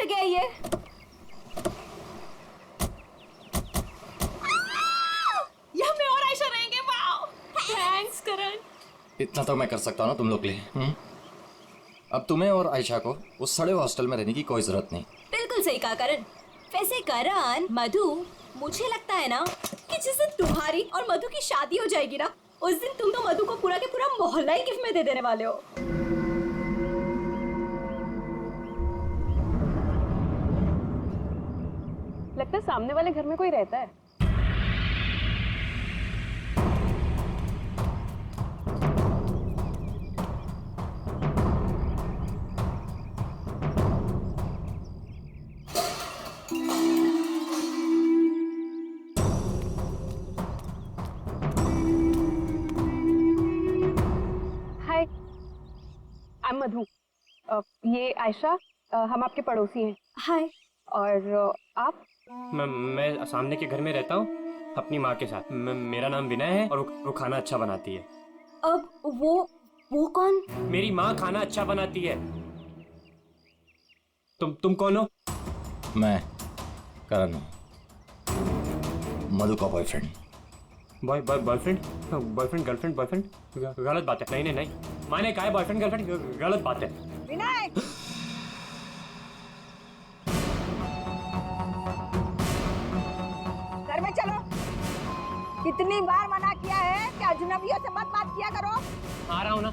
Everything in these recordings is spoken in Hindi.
जगह है ये? यहाँ मैं और आयशा रहेंगे। वाओ, थैंक्स करण। इतना तो मैं कर सकता हूँ ना तुम लोग के लिए। अब तुम्हें और आयशा को उस सड़े हॉस्टल में रहने की कोई जरूरत नहीं। बिल्कुल सही कहा करण। वैसे करण, मधु, मुझे लगता है ना कि जिस दिन तुम्हारी और मधु की शादी हो जाएगी ना, उस दिन तुम तो मधु को पूरा के पूरा मोहल्ला ही गिफ्ट में दे देने वाले हो। लगता है सामने वाले घर में कोई रहता है। हाय, आई एम मधु। ये आयशा, हम आपके पड़ोसी हैं। हाय। और आप? मैं सामने के घर में रहता हूँ अपनी माँ के साथ। मेरा नाम विनय है और वो खाना अच्छा बनाती है। अब वो कौन? मेरी माँ खाना अच्छा बनाती है। तुम कौन हो? मैं करण हूँ, मधु का बॉयफ्रेंड। बॉयफ्रेंड गर्लफ्रेंड बॉयफ्रेंड गलत बात है। नहीं, मैंने कहा है बॉयफ्रेंड गर्लफ्रेंड गलत बात है। विनय, घर में चलो। कितनी बार मना किया है कि अजनबियों से मत बात किया करो। आ रहा हूँ ना।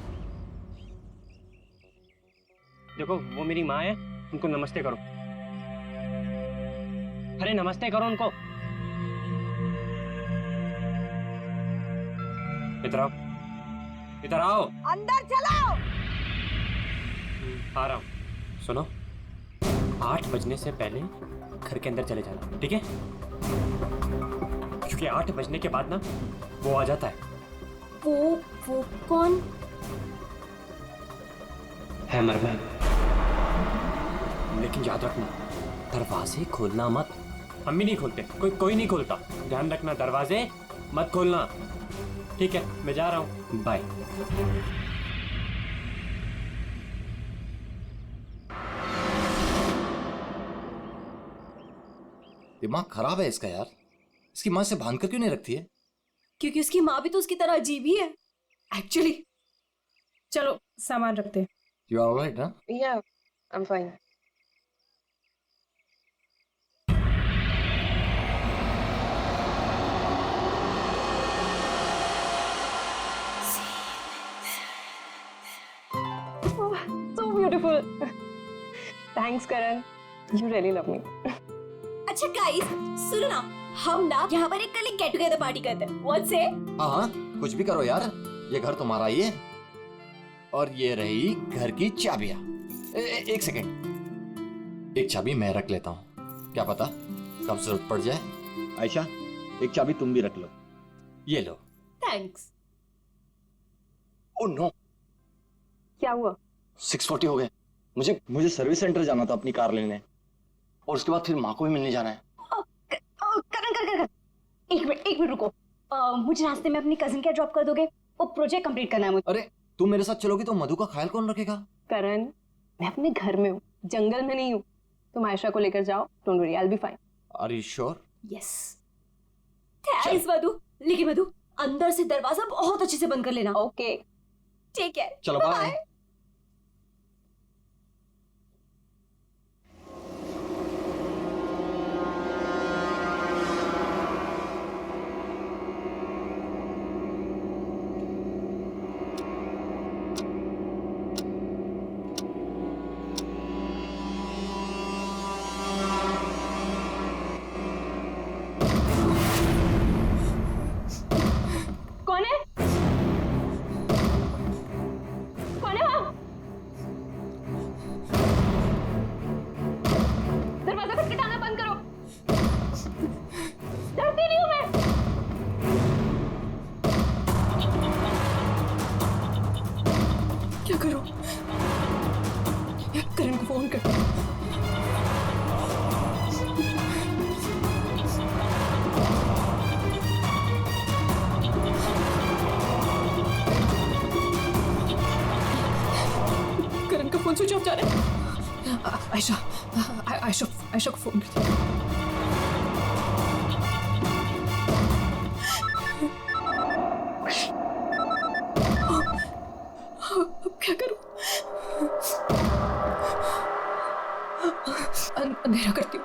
देखो, वो मेरी माँ है, उनको नमस्ते करो। अरे नमस्ते करो उनको। इधर आओ। अंदर चलो। आ रहा हूँ। सुनो, 8 बजने से पहले घर के अंदर चले जाना, ठीक है? क्योंकि 8 बजने के बाद ना वो आ जाता है। वो कौन है? मरमन। लेकिन याद रखना, दरवाजे खोलना मत। अम्मी नहीं खोलते, कोई नहीं खोलता। ध्यान रखना, दरवाजे मत खोलना, ठीक है? मैं जा रहा हूँ, बाय। दिमाग खराब है इसका यार। इसकी माँ से बांध कर क्यों नहीं रखती है? क्योंकि उसकी माँ भी तो उसकी तरह अजीब ही है एक्चुअली। चलो सामान रखते हैं। यू आर ऑलराइट ना? या, I am fine. So beautiful. Thanks, Karan. You really love me. अच्छा गाइस, सुनो ना, हम ना यहाँ पर एक कल गेट टुगेदर पार्टी करते हैं। व्हाट से? हाँ, कुछ भी करो यार, ये घर तुम्हारा ही है। और ये रही घर की चाबियां। एक सेकंड, एक चाबी मैं रख लेता हूँ, क्या पता कब जरूरत पड़ जाए। आयशा, एक चाबी तुम भी रख लो। ये लो। थैंक्स। ओह नो, क्या हुआ? 6:40 हो गए। मुझे सर्विस सेंटर जाना था अपनी कार लेने, और उसके बाद फिर माँ को भी मिलने जाना है। कर एक मिनट रुको। मुझे रास्ते में अपनी कजिन क्या ड्रॉप कर दोगे? वो प्रोजेक्ट कंप्लीट करना है मुझे। अरे तुम मेरे साथ चलोगी तो मधु का ख्याल कौन रखेगा? करण, मैं अपने घर में हूँ, जंगल में नहीं हूँ। तुम आयशा को लेकर जाओ, don't worry, I will be fine. Are you sure? Yes. Thanks Madhu. लेकिन मधु, अंदर से दरवाजा बहुत अच्छे से बंद कर लेना। ओके, ठीक है, चलो बाय। कौन है? कौन है वहाँ? दरवाजा खटखटाना बंद करो। डरती नहीं हूँ मैं। क्या करूं? करण को फोन कर। करण का फोन स्विच ऑफ जा रहा है। आयशा आयशा आयशा को फोन करती हूँ। अब क्या करूं? अंधेरा करती हूँ।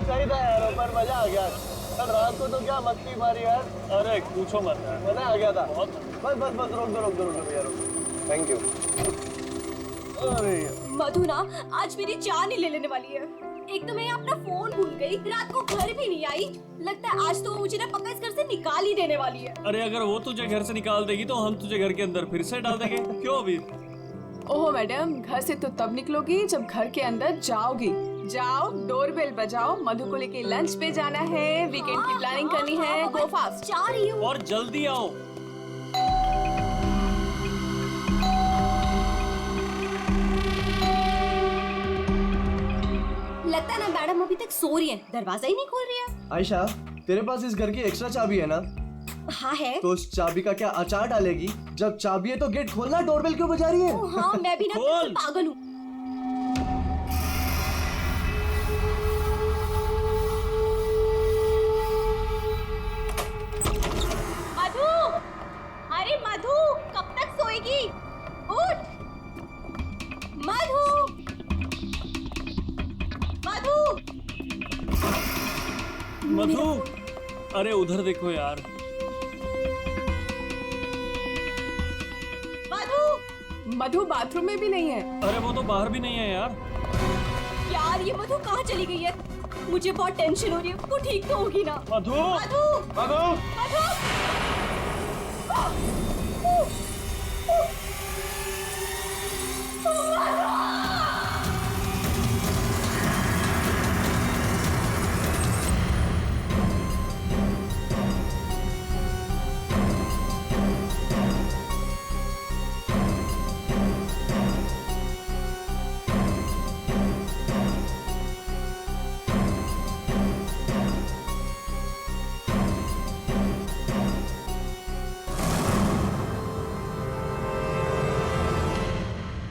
सही था यार, पर मजा आ गया। कल रात को तो क्या मस्ती मारी यार। अरे पूछो मत यार, मजा आ गया था। बहुत। बस बस बस रोक दो यार। Thank you. अरे मधु ना आज मेरी जान ही ले लेने वाली है। एक तो मैं अपना फोन भूल गई, रात को घर भी नहीं आई। लगता है आज तो वो मुझे ना पक्का इस घर से निकाल ही देने वाली है। अरे अगर वो तुझे घर से निकाल देगी तो हम तुझे घर के अंदर फिर से डाल देंगे। क्यों अभी? ओहो मैडम, घर से तो तब निकलोगी जब घर के अंदर जाओगी। जाओ, डोरबेल बजाओ, मधु को लेके लंच पे जाना है, वीकेंड की प्लानिंग करनी है। गो फास्ट। जा रही हूँ। और जल्दी आओ। लगता है ना मैडम अभी तक सो रही है, दरवाजा ही नहीं खोल रही है। आयशा, तेरे पास इस घर की एक्स्ट्रा चाबी है ना? हाँ है। तो उस चाबी का क्या अचार डालेगी? जब चाबी है तो गेट खोलना, डोरबेल क्यों बजा रही है? हाँ मैं भी ना खोल। पागल हूँ। मधु, अरे मधु कब तक सोएगी? उठ मधु, मधु, मधु, अरे उधर देखो यार। मधु बाथरूम में भी नहीं है। अरे वो तो बाहर भी नहीं है यार। यार ये मधु कहाँ चली गई है? मुझे बहुत टेंशन हो रही है। वो ठीक तो होगी ना? मधु, मधु, मधु, मधु।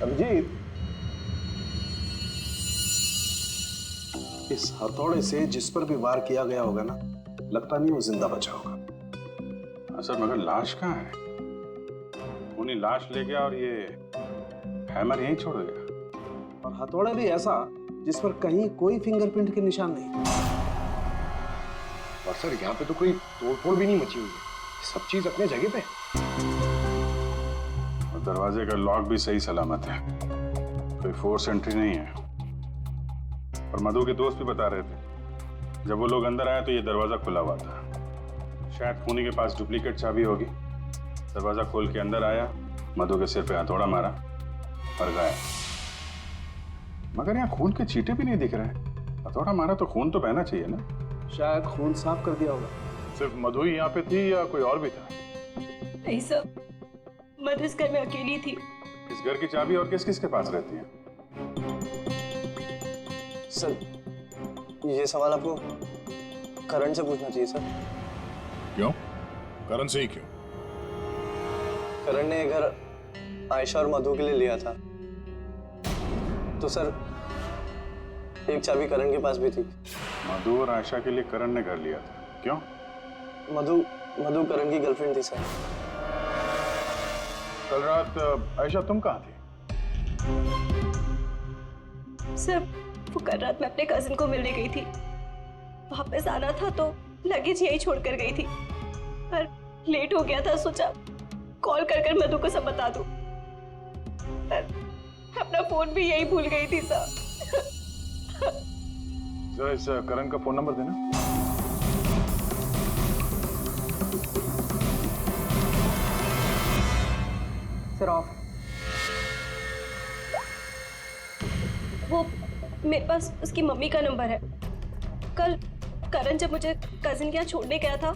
अभिजीत, इस हथौड़े से जिस पर भी वार किया गया होगा ना, लगता नहीं वो जिंदा बचा होगा। सर मगर लाश कहाँ है? उन्हीं लाश ले गया और ये हैमर यहीं छोड़ गया। और हथौड़ा भी ऐसा जिस पर कहीं कोई फिंगरप्रिंट के निशान नहीं। और सर यहाँ पे तो कोई तोड़फोड़ भी नहीं मची हुई है, सब चीज अपने जगह पे। और दरवाजे का लॉक भी सही सलामत है, कोई फोर्स एंट्री नहीं है। और मधु के दोस्त भी बता रहे थे जब वो लोग अंदर आए तो ये दरवाजा खुला हुआ था। शायद खूनी के पास डुप्लीकेट चाबी होगी। दरवाजा खोल के अंदर आया, मधु के सिर पे हथौड़ा मारा और गायब। मगर यहाँ खून के छींटे भी नहीं दिख रहे हैं। हथौड़ा मारा तो खून तो बहना चाहिए ना। शायद खून साफ कर दिया होगा। सिर्फ मधु ही यहाँ पे थी या कोई और भी था? नहीं सर, मधु इस घर में अकेली थी। इस घर की चाबी और किस किस के पास रहती है? सर, ये सवाल आपको करण से पूछना चाहिए सर। क्यों? करण से ही क्यों? करण ने ये घर आयशा और मधु के लिए लिया था। तो सर एक चाबी करण के पास भी थी। मधु और आयशा के लिए करण ने घर लिया था, क्यों? मधु करण की गर्लफ्रेंड थी सर। कल रात आयशा तुम कहाँ थी? सर वो कल रात मैं अपने कजिन को मिलने गई थी। वापस आना था तो लगेज यही छोड़कर गई थी, पर लेट हो गया था, सोचा कॉल कर मधु को सब बता दूं। पर अपना फोन भी यही भूल गई थी सर। जरा इस करण का फोन नंबर देना। Sir of. वो मेरे पास उसकी मम्मी का नंबर है। कल करण जब मुझे कजिन के यहाँ छोड़ने गया था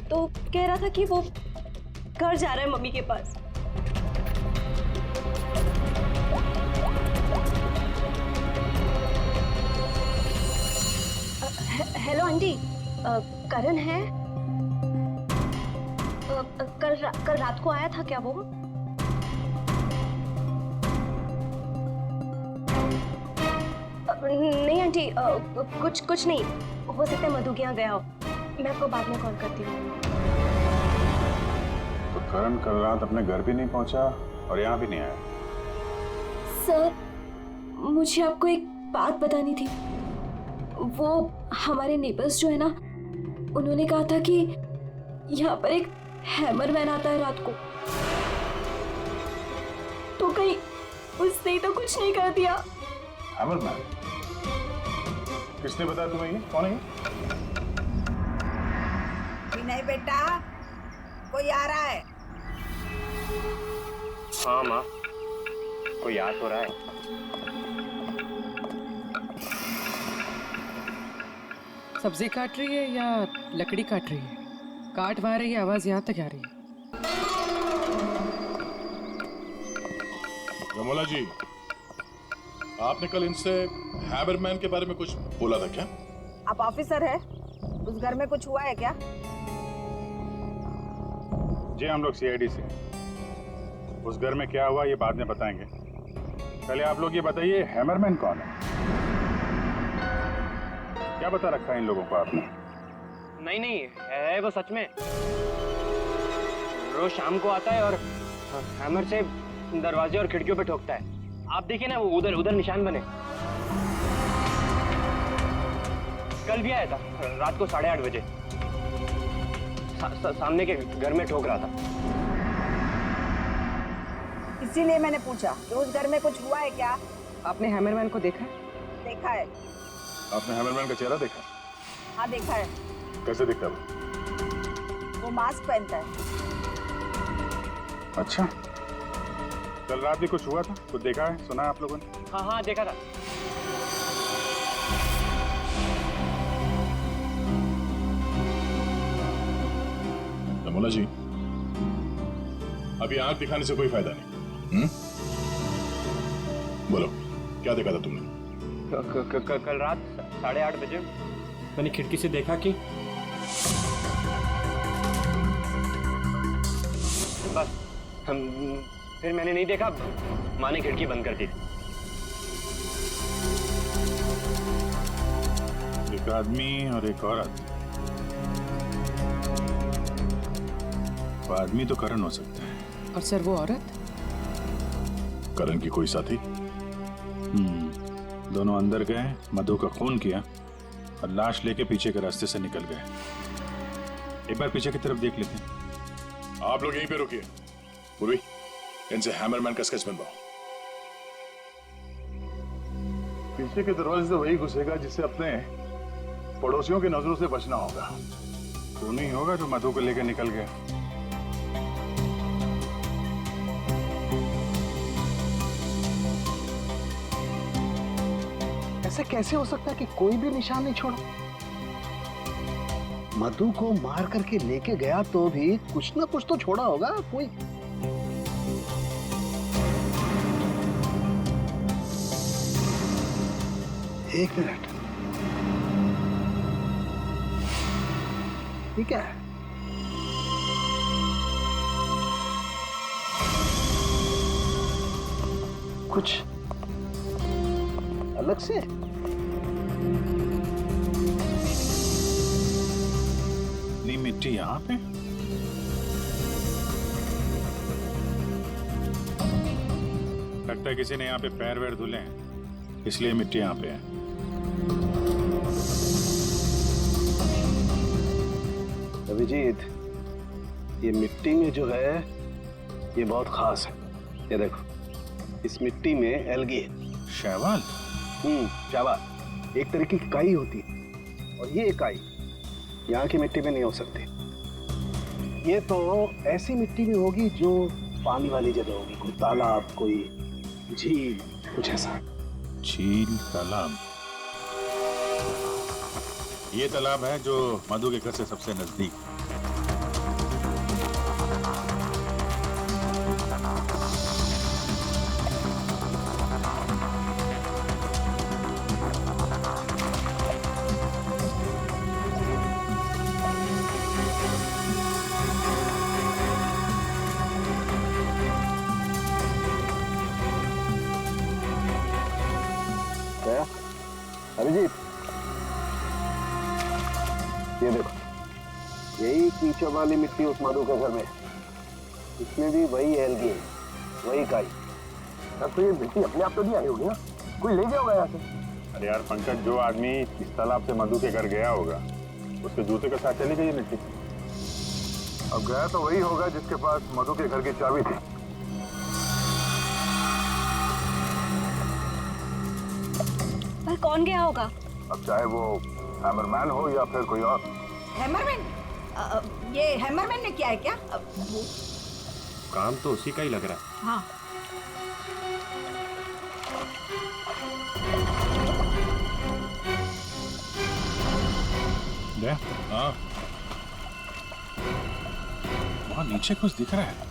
तो कह रहा था कि वो घर जा रहा है मम्मी के पास। हेलो आंटी, करण है? कल रात को आया था क्या वो? नहीं आंटी, कुछ नहीं, हो सकता है मधु के यहाँ गया हो। मैं आपको बाद में कॉल करती हूँ। तो करण कल रात अपने घर भी नहीं पहुंचा और यहाँ भी नहीं आया। सर मुझे आपको एक बात बतानी थी। वो हमारे नेबर्स जो है ना, उन्होंने कहा था कि यहाँ पर एक हैमर मैन आता है रात को। तो कहीं उसने तो कुछ नहीं कर दिया? Hammer man? किसने बताया तुम्हें? ये कौन है? नहीं बेटा, कोई आ रहा है। हाँ माँ, कोई याद हो रहा है। सब्जी काट रही है या लकड़ी काट रही है? काट वहाँ रही है, आवाज यहाँ तक आ रही है। यमोला जी, आपने कल इनसे हैमरमैन के बारे में कुछ बोला था क्या? आप ऑफिसर है, उस घर में कुछ हुआ है क्या? जी हम लोग सीआईडी से। उस घर में क्या हुआ ये बाद में बताएंगे। पहले आप लोग ये बताइए, हैमरमैन कौन है? क्या बता रखा है इन लोगों को आपने? नहीं है वो सच में। रोज शाम को आता है और हैमर से दरवाजे और खिड़कियों पे ठोकता है। आप देखिए ना, वो उधर निशान बने। कल भी आया था रात को 8:30 बजे। सामने के घर में ठोक रहा था। इसीलिए मैंने पूछा कि उस घर में कुछ हुआ है क्या? आपने हैमरमैन को देखा? देखा है। आपने हैमरमैन का चेहरा देखा? हाँ देखा है। कैसे दिखता है वो मास्क पहनता है। अच्छा, कल रात भी कुछ हुआ था? कुछ देखा है, सुना है आप लोगों ने? हाँ देखा था। यमोला जी, अभी आंख दिखाने से कोई फायदा नहीं। बोलो, क्या देखा था तुमने? कल रात 8:30 बजे मैंने खिड़की से देखा कि बस फिर मैंने नहीं देखा। माँ ने खिड़की बंद कर दी। एक आदमी और एक औरत। वो आदमी तो करण हो सकता है। और सर वो औरत? करण की कोई साथी? दोनों अंदर गए, मधु का खून किया और लाश लेके पीछे के रास्ते से निकल गए। एक बार पीछे की तरफ देख लेते हैं। आप लोग यहीं पे रुकिए। पूर्वी, इनसे हैमरमैन का स्केच बनवाओ। पीछे के दरवाजे से वही घुसेगा जिसे अपने पड़ोसियों की नजरों से बचना होगा। तो नहीं होगा जो मधु को लेकर निकल गए। ऐसा कैसे हो सकता है कि कोई भी निशान नहीं छोड़ा? मधु को मार करके लेके गया तो भी कुछ ना कुछ तो छोड़ा होगा कोई। एक मिनट, ठीक है। कुछ अलग से? नी मिट्टी यहाँ पे? लगता है किसी ने यहाँ पे पैर वैर धुले हैं, इसलिए मिट्टी यहाँ पे है। अभिजीत, ये मिट्टी में जो है ये बहुत खास है। ये देखो, इस मिट्टी में एल्गी है। शैवाल? शैवाल एक तरीके की काई होती है, और ये काई यहाँ की मिट्टी में नहीं हो सकती। ये तो ऐसी मिट्टी में होगी जो पानी वाली जगह होगी, कोई तालाब, कोई झील, कुछ ऐसा। झील, तालाब? ये तालाब है जो मधु के घर से सबसे नजदीक है। अभिजीत, ये देखो, यही कीचड़ वाली मिट्टी उस मधु के घर में, इसमें भी वही एल्गी है, वही काई। तब तो ये मिट्टी अपने आप तो नहीं आई होगी ना, कोई ले गया होगा यहाँ से। अरे यार पंकज, जो आदमी इस तालाब से मधु के घर गया होगा उसके जूते के साथ चली गई मिट्टी। अब गया तो वही होगा जिसके पास मधु के घर की चाबी थी। पर कौन गया होगा? अब चाहे वो हैमरमैन हो या फिर कोई और। हैमरमैन? ये हैमरमैन ने किया है क्या? काम तो उसी का ही लग रहा है। हाँ। हाँ, वहाँ नीचे कुछ दिख रहा है।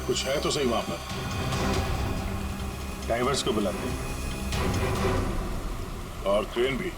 कुछ है तो सही वहां पर। डाइवर्स को बुलाते हैं और क्रेन भी।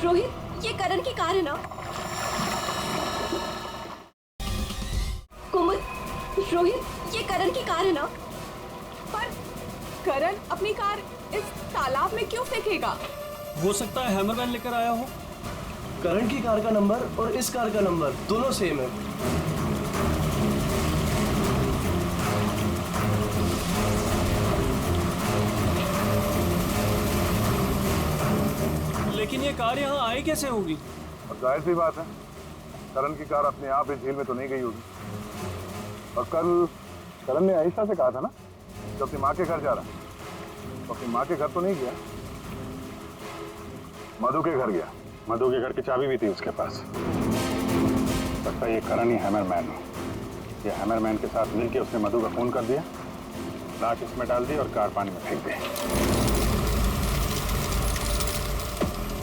रोहित, ये करण की कार है ना? कोमल, रोहित, ये करण की कार है ना? पर करण अपनी कार इस तालाब में क्यों फेंकेगा? हो सकता है हैमरमैन लेकर आया हो। करण की कार का नंबर और इस कार का नंबर दोनों सेम है। लेकिन ये कार यहाँ आई कैसे होगी? और जाहिर सी बात है, करण की कार अपने आप इस झील में तो नहीं गई होगी। और कल करण ने आयशा से कहा था ना कि अपनी माँ के घर जा रहा है, तो अपनी माँ के घर तो नहीं गया, मधु के घर गया। मधु के घर की चाबी भी थी उसके पास। लगता है ये करण ही हैमरमैन हो। ये हैमरमैन के साथ मिलके उसने मधु का खून कर दिया, लाश इसमें डाल दी और कार पानी में फेंक दी।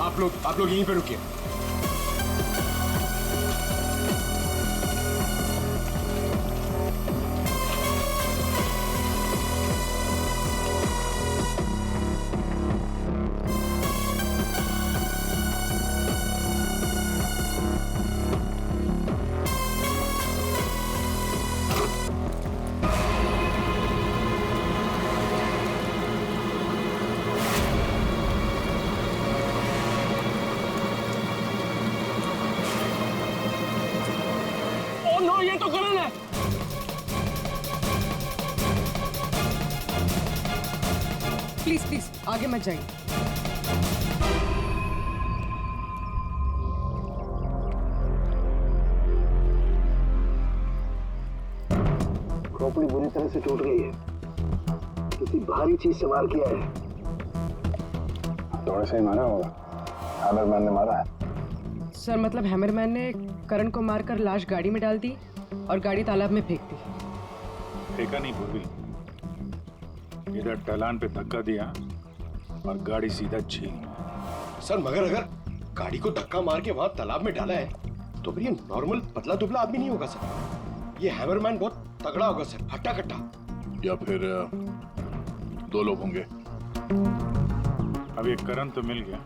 आप लोग यहीं पे रुकिए। प्लीज प्लीज आगे मत जाइए। खोपड़ी बुरी तरह से टूट गई है, किसी भारी चीज से वार किया है। थोड़े से ही मारा होगा, हैमरमैन ने मारा है। सर मतलब हैमरमैन ने करण को मारकर लाश गाड़ी में डाल दी और गाड़ी तालाब में फेंक दी। फेंका नहीं पूर्वी, इधर ढलान पे धक्का दिया और गाड़ी सीधा झील में। सर मगर अगर गाड़ी को धक्का मार के वहां तालाब में डाला है तो फिर ये नॉर्मल पतला दुबला आदमी नहीं होगा सर, ये हैमरमैन बहुत तगड़ा होगा सर, हट्टा कट्टा। या फिर 2 लोग होंगे। अब ये करण तो मिल गया,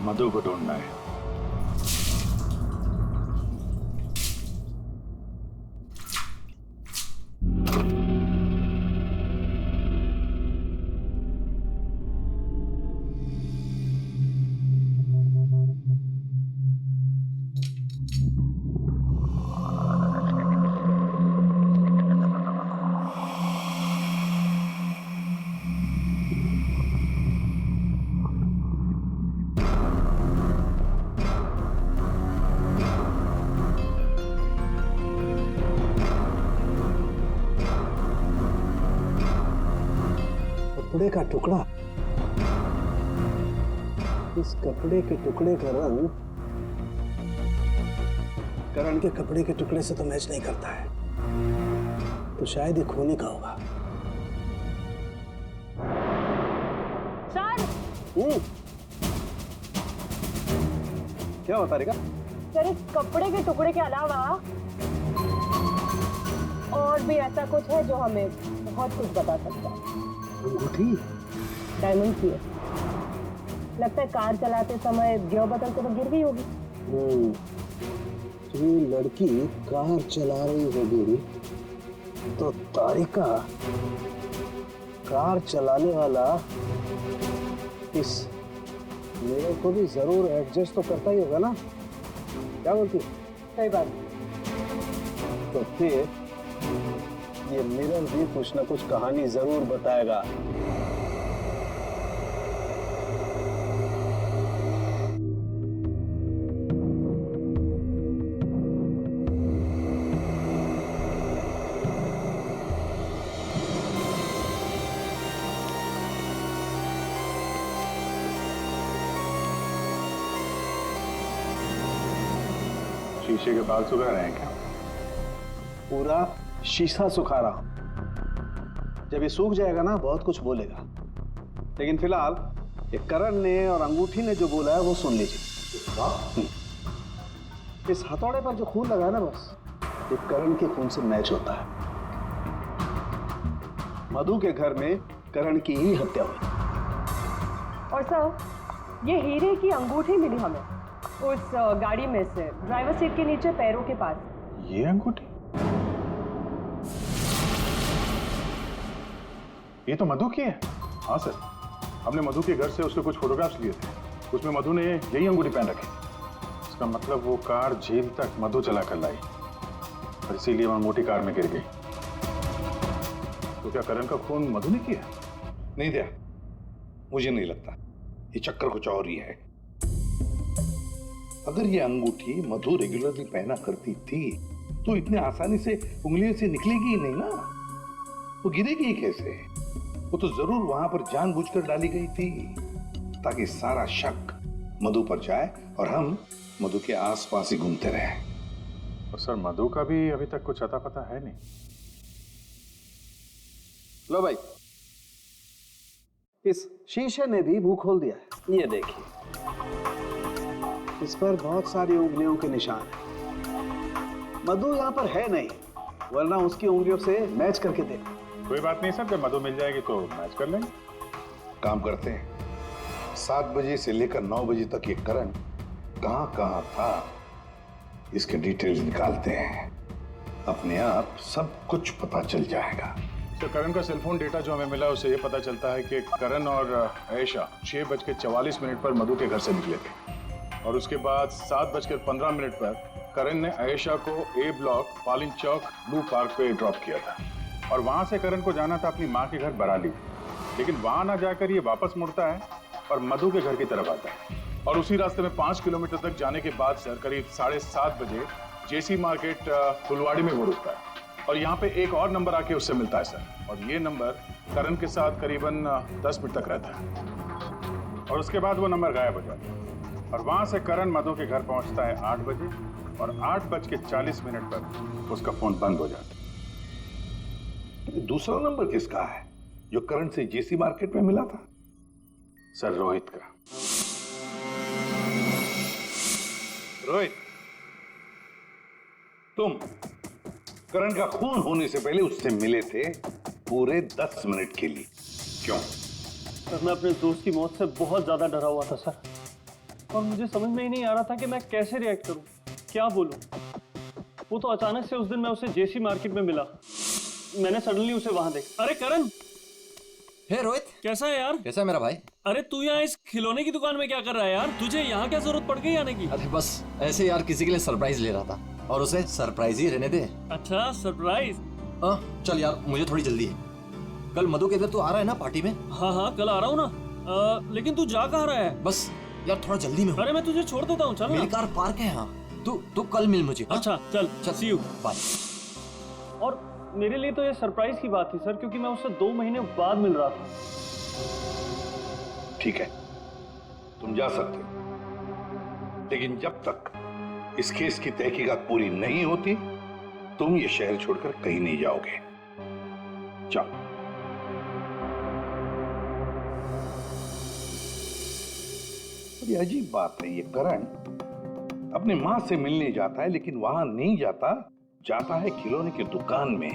मधु को ढूंढना है। कपड़े का टुकड़ा, इस कपड़े के टुकड़े का रंग करण के कपड़े के टुकड़े से तो मैच नहीं करता है, तो शायद ये खूनी का होगा। सर क्या होता रहेगा? सर इस कपड़े के टुकड़े के अलावा और भी ऐसा कुछ है जो हमें बहुत कुछ बता सकता है। अंगूठी डायमंड की है, लगता है कार चलाते समय गियर बदलते वक्त गिर गई होगी। तो ये लड़की कार चला रही होगी तो तारिका कार चलाने वाला इस मेरे को भी जरूर एडजस्ट तो करता ही होगा ना, क्या बोलती? सही बात। तो फिर ये मिरर भी कुछ ना कुछ कहानी जरूर बताएगा। शीशे के बाल सुखा रहे हैं क्या? पूरा शीशा सुखा रहा हूं, जब ये सूख जाएगा ना बहुत कुछ बोलेगा, लेकिन फिलहाल ये करण ने और अंगूठी ने जो बोला है वो सुन लीजिए। इस हथौड़े पर जो खून लगा है ना, बस ये करण के खून से मैच होता है। मधु के घर में करण की ही हत्या हुई। और सर ये हीरे की अंगूठी मिली हमें उस गाड़ी में से, ड्राइवर सीट के नीचे पैरों के पास। ये अंगूठी? ये तो मधु की है। हाँ सर, हमने मधु के घर से उसके कुछ फोटोग्राफ्स लिए थे, उसमें मधु ने यही अंगूठी पहन रखी। इसका मतलब वो कार झील तक मधु चला कर लाई और इसीलिए वहां मोटी कार में गिर गई। तो क्या करण का खून मधु ने किया? नहीं दिया, मुझे नहीं लगता, ये चक्कर कुछ और ही है। अगर ये अंगूठी मधु रेगुलरली पहना करती थी तो इतने आसानी से उंगलियों से निकलेगी ही नहीं ना, वो गिरेगी ही कैसे? वो तो जरूर वहां पर जानबूझकर डाली गई थी ताकि सारा शक मधु पर जाए और हम मधु के आसपास ही घूमते रहे। और सर मधु का भी अभी तक कुछ अता पता है नहीं। लो भाई, इस शीशे ने भी मुंह खोल दिया है। ये देखिए, इस पर बहुत सारी उंगलियों के निशान हैं। मधु यहाँ पर है नहीं, वरना उसकी उंगलियों से मैच करके देखो। कोई बात नहीं सर, जब मधु मिल जाएगी तो मैच कर लेंगे। काम करते हैं, 7 बजे से लेकर 9 बजे तक ये करण कहाँ कहाँ था इसके डिटेल्स निकालते हैं, अपने आप सब कुछ पता चल जाएगा। तो करण का सेलफोन डेटा जो हमें मिला उससे ये पता चलता है कि करण और आयशा 6:44 पर मधु के घर से निकले थे और उसके बाद 7:15 पर करण ने आयशा को ए ब्लॉक पालिन चौक ब्लू पार्क पे ड्रॉप किया था और वहां से करण को जाना था अपनी माँ के घर बराली। लेकिन वहां ना जाकर ये वापस मुड़ता है और मधु के घर की तरफ आता है। और उसी रास्ते में 5 किलोमीटर तक जाने के बाद सर करीब 7:30 बजे जेसी मार्केट फुलवाड़ी में वो रुकता है और यहाँ पे एक और नंबर आके उससे मिलता है सर। और ये नंबर करण के साथ करीबन 10 मिनट तक रहता है और उसके बाद वो नंबर गायब हो जाता है। और वहां से करण मधु के घर पहुंचता है 8 बजे और 8:40 पर उसका फोन बंद हो जाता है। दूसरा नंबर किसका है जो करण से जेसी मार्केट में मिला था? सर रोहित का। रोहित, तुम करण का खून होने से पहले उससे मिले थे पूरे 10 मिनट के लिए, क्यों? सर मैं अपने दोस्त की मौत से बहुत ज्यादा डरा हुआ था सर, और मुझे समझ में ही नहीं आ रहा था कि मैं कैसे रिएक्ट करूं, क्या बोलूं। वो तो अचानक से उस दिन मैं उसे जेसी मार्केट में मिला, मैंने सडनली उसे वहां देखा। अरे करण! हे रोहित, कैसा है यार? कैसा है मेरा भाई? अरे तू यहाँ इस खिलौने की दुकान में क्या कर रहा है यार? तुझे यहाँ क्या जरूरत पड़ गई आने की? अरे बस ऐसे यार, किसी के लिए सरप्राइज ले रहा था और उसे सरप्राइज ही रहने दे। अच्छा सरप्राइज? चल यार, मुझे थोड़ी जल्दी है। कल मधु के इधर तू आ रहा है ना पार्टी में? हाँ कल आ रहा हूँ ना। लेकिन तू जा कहाँ रहा है? बस यार थोड़ा जल्दी में हूँ। अरे मैं तुझे छोड़ देता हूँ, चल मेरी कार पार्क है यहाँ। तू कल मिल मुझे। अच्छा चल, सी यू, बाय। और मेरे लिए तो ये सरप्राइज की बात थी सर, क्योंकि मैं उससे 2 महीने बाद मिल रहा था। ठीक है, तुम जा सकते हो, लेकिन जब तक इस केस की तहकीकात पूरी नहीं होती तुम ये शहर छोड़कर कहीं नहीं जाओगे। जाओ। बड़ी अजीब बात है, ये करण अपनी मां से मिलने जाता है लेकिन वहां नहीं जाता है खिलौने की दुकान में।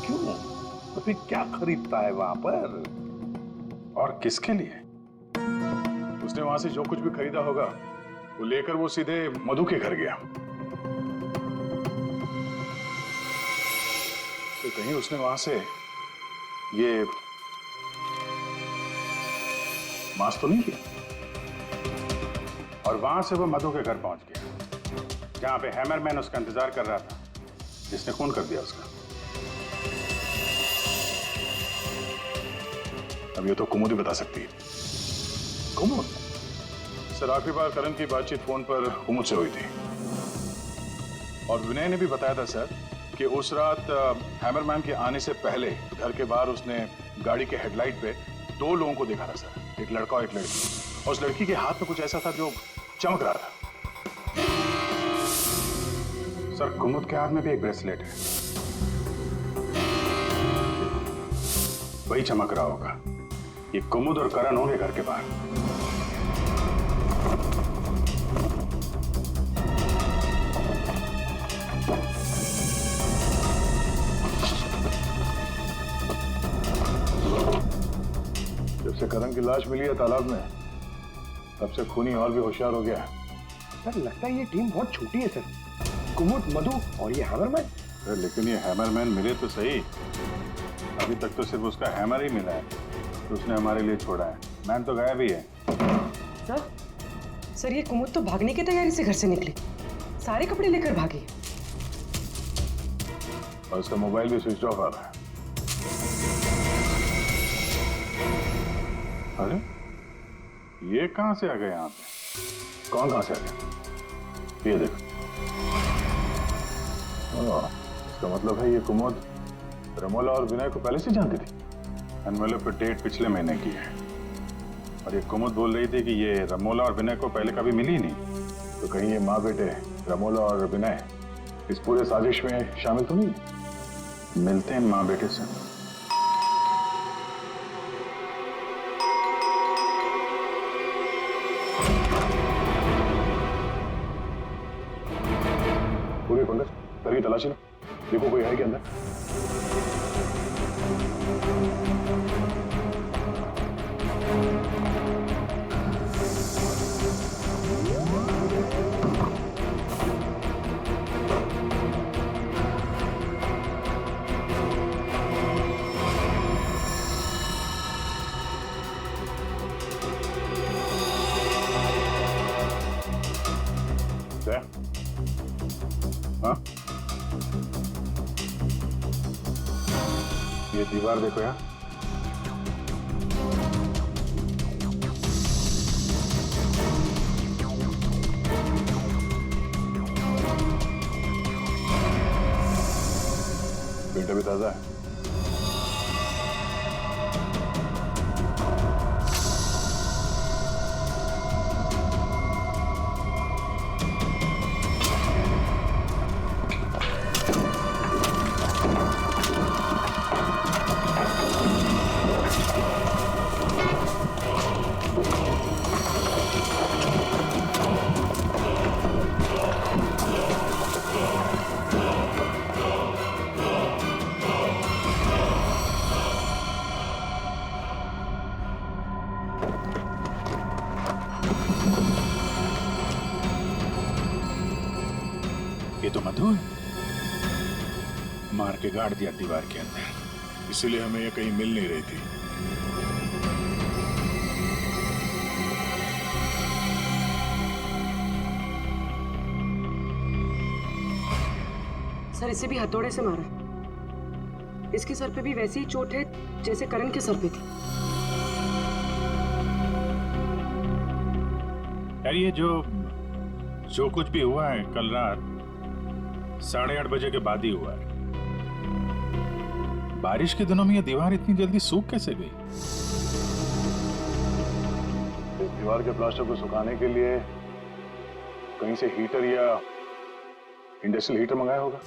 क्यों? तो फिर क्या खरीदता है वहां पर? और किसके लिए? उसने वहां से जो कुछ भी खरीदा होगा वो लेकर वो सीधे मधु के घर गया। तो कहीं उसने वहां से ये मास्क तो नहीं किया? और वहां से वो मधु के घर पहुंच गया जहां पे हैमरमैन उसका इंतजार कर रहा था, जिसने खून कर दिया उसका। अब ये तो कुमुद ही बता सकती है। कुमुद? सर आखिरी बार करण की बातचीत फोन पर कुमुद से हुई थी और विनय ने भी बताया था सर कि उस रात हैमरमैन के आने से पहले घर के बाहर उसने गाड़ी के हेडलाइट पे 2 लोगों को देखा था सर, एक लड़का और एक लड़की। और उस लड़की के हाथ में कुछ ऐसा था जो चमक रहा था। सर कुमुद के हाथ में भी एक ब्रेसलेट है, वही चमक रहा होगा। ये कुमुद और करण होंगे घर के बाहर। जब से करण की लाश मिली है तालाब में, तब से खूनी और भी होशियार हो गया। सर लगता है ये टीम बहुत छोटी है सर, कुमुद, मधु और ये हैमरमैन। लेकिन ये हैमरमैन मिले तो सही, अभी तक तो सिर्फ उसका हैमर ही मिला है तो उसने हमारे लिए छोड़ा है। मैन तो गायब ही है। सर ये कुमुद तो भागने की तैयारी से घर से निकली, सारे कपड़े लेकर भागी और उसका मोबाइल भी स्विच ऑफ आ रहा है। अरे ये कहां से आ गए यहाँ पे? कौन कहां से आ गया? ये देखो, इसका मतलब है ये कुमुद रमोला और विनय को पहले से जानती थी। एनवेलप पे डेट पिछले महीने की है और ये कुमुद बोल रही थी कि ये रमोला और विनय को पहले कभी मिली ही नहीं। तो कहीं ये माँ बेटे रमोला और विनय इस पूरे साजिश में शामिल तो नहीं? मिलते हैं माँ बेटे से। पूरी पंडित करिए तलाशी लो, देखो कोई है क्या अंदर। हाँ? ये दीवार देखो यार, पेट अभी ताजा है? ये तो मधु है। मार के गाड़ दिया दीवार के अंदर, इसीलिए हमें ये कहीं मिल नहीं रही थी। सर इसे भी हथौड़े से मारा। इसके सर पे भी वैसी ही चोट है जैसे करण के सर पे थी। यार ये जो कुछ भी हुआ है कल रात 8:30 बजे के बाद ही हुआ है। बारिश के दिनों में ये दीवार इतनी जल्दी सूख कैसे गई? इस दीवार के प्लास्टर को सुखाने के लिए कहीं से हीटर या इंडस्ट्रियल हीटर मंगाया होगा।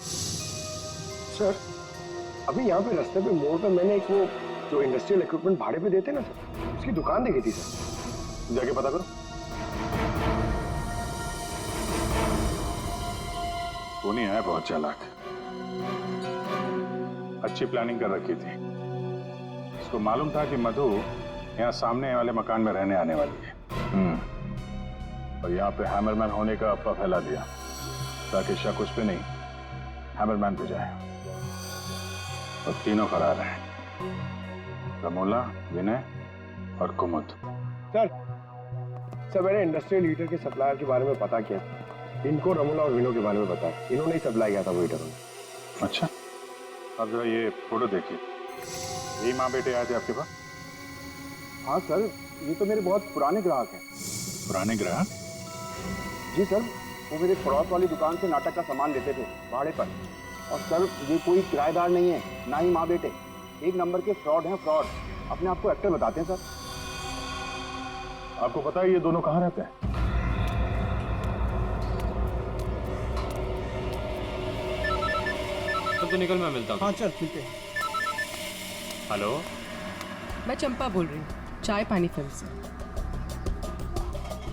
सर अभी यहाँ पे रास्ते पे मोड़ पे मैंने एक वो जो इंडस्ट्रियल इक्विपमेंट भाड़े पे देते ना सर, उसकी दुकान देखी थी सर। जाके पता करो। वो नहीं है बहुत चालाक, अच्छी प्लानिंग कर रखी थी। उसको मालूम था कि मधु यहाँ सामने वाले मकान में रहने आने वाली है। और यहाँ पे हैमरमैन होने का अफवाह फैला दिया ताकि शक उस पे नहीं हैमरमैन पे जाए। और तीनों फरार हैं, रमोला, विनय और कुमुद। सर मैंने इंडस्ट्रियल हीटर के सप्लायर के बारे में पता किया। इनको रमोला और विनो के बारे में पता है, इन्होंने ही सप्लाई किया था वो हीटर। अच्छा, अब जरा ये फोटो देखिए। यही माँ बेटे आए थे आपके पास? हाँ सर, ये तो मेरे बहुत पुराने ग्राहक हैं। पुराने ग्राहक? जी सर, वो मेरे पड़ोस वाली दुकान से नाटक का सामान लेते थे भाड़े पर। और सर ये कोई किराएदार नहीं है, ना ही माँ बेटे, एक नंबर के फ्रॉड हैं, फ्रॉड। अपने आप को एक्टर बताते हैं सर। आपको पता है ये दोनों कहाँ रहते हैं? तो निकल, मैं मिलता हूँ। हाँ चल मिलते हैं। हेलो, मैं चंपा बोल रही हूँ, चाय पानी फिल्म से।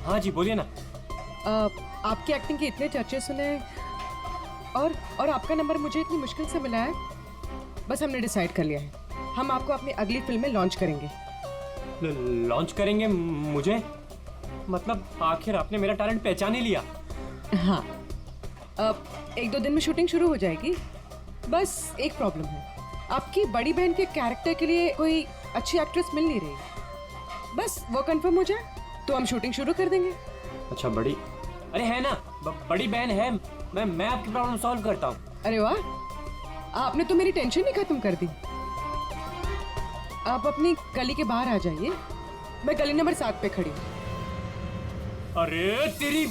हाँ जी बोलिए ना। आपकी एक्टिंग के इतने चर्चे सुने और आपका नंबर मुझे इतनी मुश्किल से मिला है। बस हमने डिसाइड कर लिया है, हम आपको अपनी अगली फिल्म में लॉन्च करेंगे। लॉन्च करेंगे मुझे? मतलब आखिर आपने मेरा टैलेंट पहचान ही लिया? हाँ, अब 1-2 दिन में शूटिंग शुरू हो जाएगी। बस एक प्रॉब्लम है, आपकी बड़ी बहन के कैरेक्टर के लिए कोई अच्छी एक्ट्रेस मिल नहीं रही। बस वो कंफर्म हो जाए तो हम शूटिंग शुरू कर देंगे। अच्छा बड़ी, अरे है ना, बड़ी बहन है। मैं आपकी प्रॉब्लम सॉल्व करता हूँ। अरे वाह, आपने तो मेरी टेंशन ही खत्म कर दी। आप अपनी गली के बाहर आ जाइए, मैं गली नंबर 7 पे खड़ी हूँ। अरे तेरी,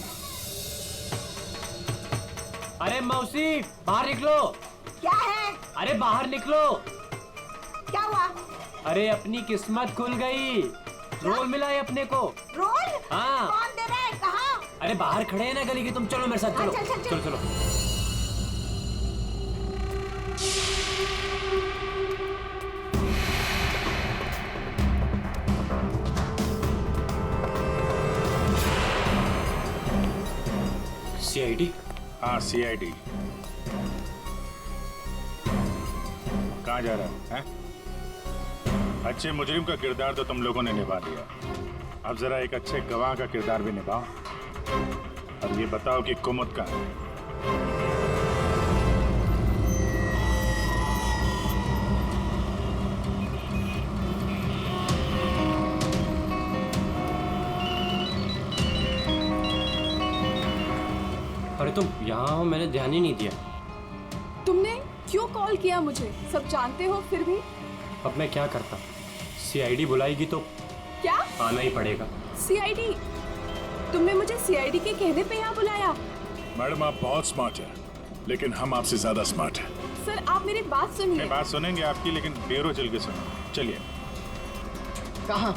अरे मौसी बाहर निकलो। क्या है? अरे बाहर निकलो। क्या हुआ? अरे अपनी किस्मत खुल गई, रोल मिला है अपने को। रोल? हाँ। कौन दे रहा है? कहाँ? अरे बाहर खड़े हैं ना गली के, तुम चलो मेरे साथ। चलो चल, चल, चल। चलो चलो। CID? हाँ CID। कहाँ जा रहा है? अच्छे मुजरिम का किरदार तो तुम लोगों ने निभा दिया, अब जरा एक अच्छे गवाह का किरदार भी निभाओ। अब ये बताओ कि कुमुद कहाँ है? अरे तुम यहाँ हो, मैंने ध्यान ही नहीं दिया। तुमने क्यों कॉल किया मुझे? सब जानते हो फिर भी। अब मैं क्या करता? CID बुलाएगी तो क्या आना ही पड़ेगा। CID? तुमने मुझे CID के कहने पे यहाँ बुलाया? मैडम आप बहुत स्मार्ट हैं, लेकिन हम आपसे ज्यादा स्मार्ट हैं। सर आप मेरी बात सुनिए। नहीं, बात सुनेंगे आपकी, लेकिन ब्यूरो चल के सुनो। चलिए। कहाँ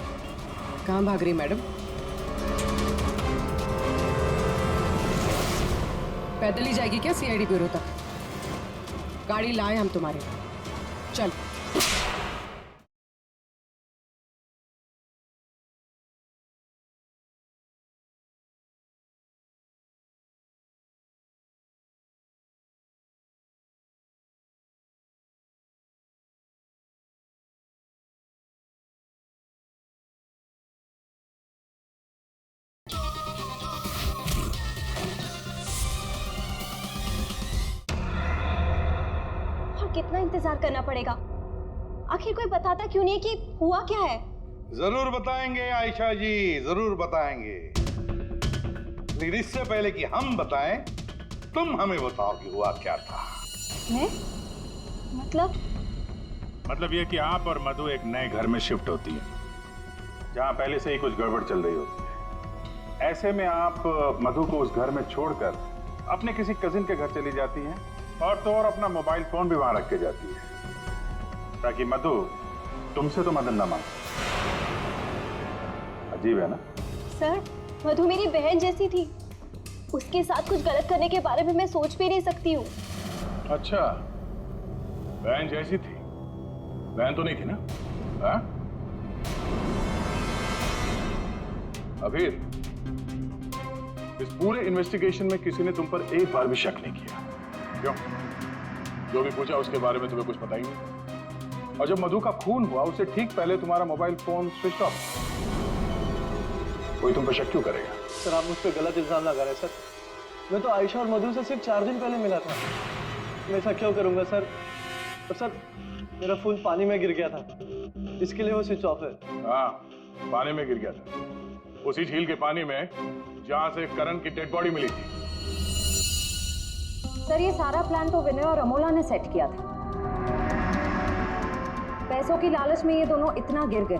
कहाँ भाग रही मैडम? पैदल ही जाएगी क्या सीआईडी ब्यूरो तक? गाड़ी लाए हम तुम्हारे। चल। कितना इंतजार करना पड़ेगा? आखिर कोई बताता क्यों नहीं कि हुआ क्या है? जरूर बताएंगे आयशा जी, जरूर बताएंगे। लेकिन इससे पहले कि हम बताएं, तुम हमें बताओ कि हुआ क्या था। मैं? मतलब ये कि आप और मधु एक नए घर में शिफ्ट होती है, जहां पहले से ही कुछ गड़बड़ चल रही होती है। ऐसे में आप मधु को उस घर में छोड़कर अपने किसी कजिन के घर चली जाती हैं, और तो और अपना मोबाइल फोन भी वहां रख के जाती है, ताकि मधु तुमसे तो मदद न मांगे। अजीब है ना? सर, मधु मेरी बहन जैसी थी। उसके साथ कुछ गलत करने के बारे में मैं सोच भी नहीं सकती हूँ। अच्छा, बहन जैसी थी? बहन तो नहीं थी ना? हाँ? अभी इस पूरे इन्वेस्टिगेशन में किसी ने तुम पर एक बार भी शक नहीं किया, क्यों? जो भी पूछा उसके बारे में तुम्हें कुछ पता ही नहीं। और जब मधु का खून हुआ उससे ठीक पहले तुम्हारा मोबाइल फोन स्विच ऑफ। कोई तुम पर शक क्यों करेगा? सर आप मुझ पर गलत इल्जाम लगा रहे हैं सर। मैं तो आयशा और मधु से सिर्फ 4 दिन पहले मिला था। मैं ऐसा क्यों करूंगा सर? और सर मेरा फोन पानी में गिर गया था, इसके लिए वो स्विच ऑफ है। हाँ, पानी में गिर गया था, उसी झील के पानी में जहां से करण की डेड बॉडी मिली थी। सर ये सारा प्लान तो विनय और अमोला ने सेट किया था। पैसों की लालच में ये दोनों इतना गिर गए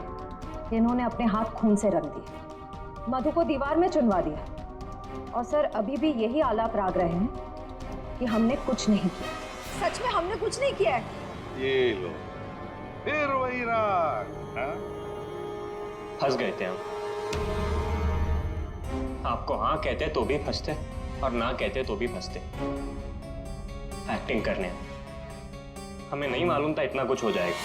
कि इन्होंने अपने हाथ खून से रंग दिए, मधु को दीवार में चुनवा दिया। और सर अभी भी यही आलाप राग रहे हैं कि हमने कुछ नहीं किया। सच में हमने कुछ नहीं किया है। ये लो, फिर वही राग। फंस गए थे हम। आपको हाँ कहते तो भी फंसते, और ना कहते तो भी फंसते। एक्टिंग करने हमें नहीं मालूम था इतना कुछ हो जाएगा।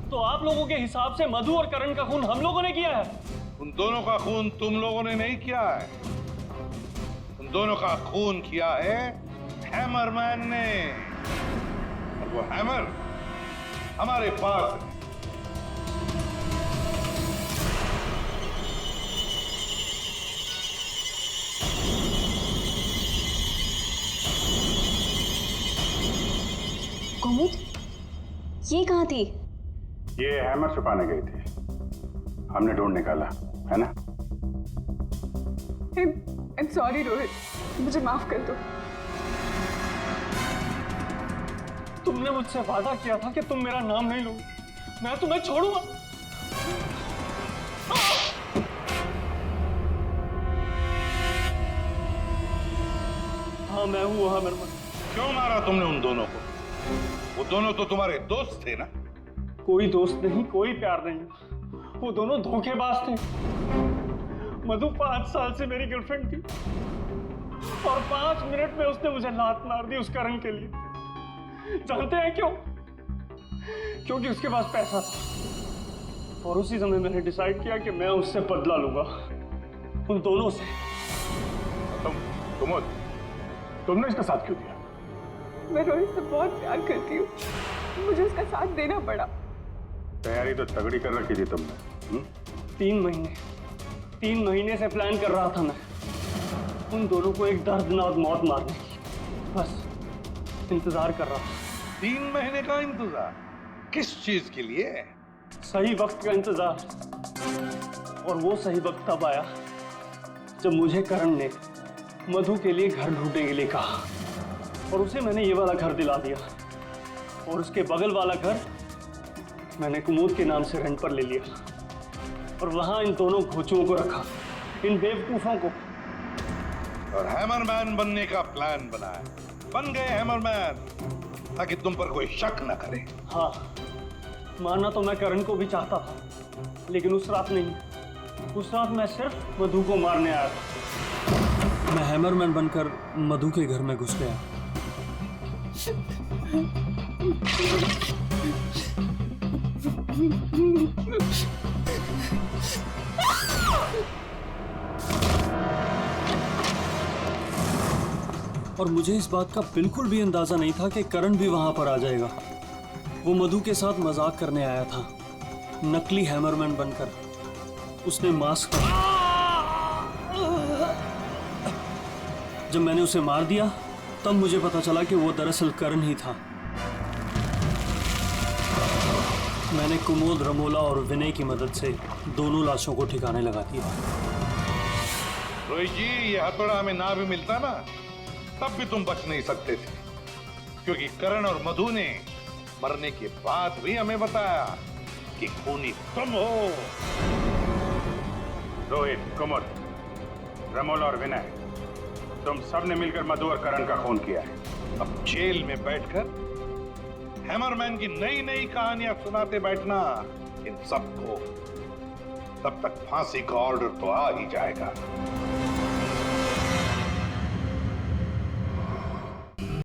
तो आप लोगों के हिसाब से मधु और करण का खून हम लोगों ने किया है? उन दोनों का खून तुम लोगों ने नहीं किया है, उन दोनों का खून किया है हैमरमैन ने। और वो हैमर हमारे पास है। कुमुद, ये कहाँ थी? ये हैमर छुपाने गई थी, हमने ढूंढ निकाला, है ना? I'm sorry रोहित, मुझे माफ कर दो। तुमने मुझसे वादा किया था कि तुम मेरा नाम नहीं लोगे, मैं तुम्हें छोड़ूंगा। हाँ मैं हूँ वो हैमरमैन। क्यों मारा तुमने उन दोनों को? वो दोनों तो तुम्हारे दोस्त थे ना? कोई दोस्त नहीं, कोई प्यार नहीं, वो दोनों धोखेबाज थे। मधु 5 साल से मेरी गर्लफ्रेंड थी, और 5 मिनट में उसने मुझे लात मार दी उस करण के लिए। जानते हैं क्यों? क्योंकि उसके पास पैसा था। और उसी समय मैंने डिसाइड किया कि मैं उससे बदला लूंगा, उन दोनों से। तुमने इसका साथ क्यों दिया? मैं रोहित से बहुत प्यार करती हूँ, मुझे उसका साथ देना पड़ा। तैयारी तो तगड़ी कर रखी थी तुमने। 3 महीने से प्लान कर रहा था मैं, उन दोनों को एक दर्दनाक मौत मारने की। बस इंतजार कर रहा था। 3 महीने का इंतजार? किस चीज के लिए? सही वक्त का इंतजार। और वो सही वक्त तब आया जब मुझे करण ने मधु के लिए घर ढूंढने के लिए कहा, और उसे मैंने ये वाला घर दिला दिया। और उसके बगल वाला घर मैंने कुमुद के नाम से रेंट पर ले लिया, और वहां इन दोनों घोचुओं को रखा, इन बेवकूफों को। और हैमरमैन बनने का प्लान बनाया। बन गए हैमरमैन, ताकि तुम पर कोई शक न करे। हाँ, मारना तो मैं करण को भी चाहता था, लेकिन उस रात नहीं। उस रात मैं सिर्फ मधु को मारने आया था। मैं हैमरमैन बनकर मधु के घर में घुस गया। और मुझे इस बात का बिल्कुल भी अंदाजा नहीं था कि करण भी वहां पर आ जाएगा। वो मधु के साथ मजाक करने आया था, नकली हैमरमैन बनकर। उसने मास्क जब मैंने उसे मार दिया तब मुझे पता चला कि वो दरअसल करण ही था। मैंने कुमोद, रमोला और विनय की मदद से दोनों लाशों को ठिकाने लगा दिया। रोहित जी, ये हथौड़ा हमें ना भी मिलता ना, तब भी तुम बच नहीं सकते थे, क्योंकि करण और मधु ने मरने के बाद भी हमें बताया कि खूनी तुम हो। रोहित, कुमुद, रमोल और विनय, तुम सब ने मिलकर मधु और करण का खून किया है। अब जेल में बैठकर हैमरमैन की नई नई कहानियां सुनाते बैठना इन सबको, तब तक फांसी का ऑर्डर तो आ ही जाएगा।